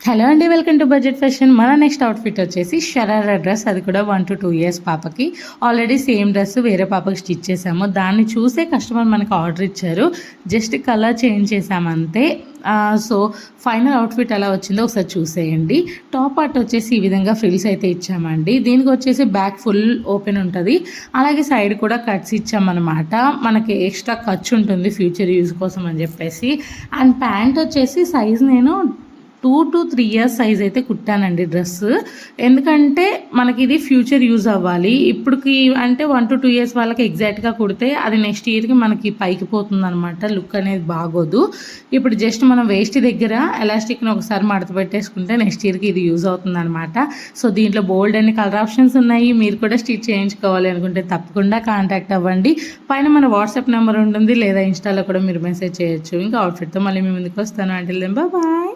Hello అండి, welcome to budget fashion. మన next outfit వచ్చేసి షరారా డ్రెస్. అది కూడా 1 to 2 years పాపకి. ఆల్రెడీ సేమ్ డ్రెస్ వేరే పాపకి స్టిచ్ చేసాము. దాన్ని చూసే కస్టమర్ మనకు ఆర్డర్ ఇచ్చారు. జస్ట్ కలర్ చేంజ్ చేసామంతే. సో ఫైనల్ అవుట్ఫిట్ ఎలా వచ్చిందో ఒకసారి చూసేయండి. టాప్ పార్ట్ వచ్చేసి ఈ విధంగా ఫ్రిల్స్ అయితే ఇచ్చామండి. దీనికి వచ్చేసి బ్యాక్ ఫుల్ ఓపెన్ ఉంటుంది. అలాగే సైడ్ కూడా కట్స్ ఇచ్చామన్నమాట. మనకి ఎక్స్ట్రా ఖర్చు ఉంటుంది ఫ్యూచర్ యూజ్ కోసం అని చెప్పేసి. అండ్ ప్యాంట్ వచ్చేసి సైజ్ నేను 2 to 3 years సైజ్ అయితే కుట్టానండి డ్రెస్. ఎందుకంటే మనకి ఇది ఫ్యూచర్ యూజ్ అవ్వాలి. ఇప్పటికి అంటే 1 to 2 years వాళ్ళకి ఎగ్జాక్ట్గా కుడితే అది నెక్స్ట్ ఇయర్కి మనకి పైకి పోతుంది అనమాట. లుక్ అనేది బాగోదు. ఇప్పుడు జస్ట్ మనం వేస్ట్ దగ్గర ఎలాస్టిక్ని ఒకసారి మడత పెట్టేసుకుంటే నెక్స్ట్ ఇయర్కి ఇది యూజ్ అవుతుంది అనమాట. సో దీంట్లో బోల్డ్ అన్ని కలర్ ఆప్షన్స్ ఉన్నాయి. మీరు కూడా స్టిచ్ చేయించుకోవాలి అనుకుంటే తప్పకుండా కాంటాక్ట్ అవ్వండి. పైన మన వాట్సాప్ నెంబర్ ఉంటుంది, లేదా ఇన్స్టాలో కూడా మీరు మెసేజ్ చేయొచ్చు. ఇంకా అవుట్ఫిట్తో మళ్ళీ మీ ముందుకు వస్తాను. అంటే బాయ్.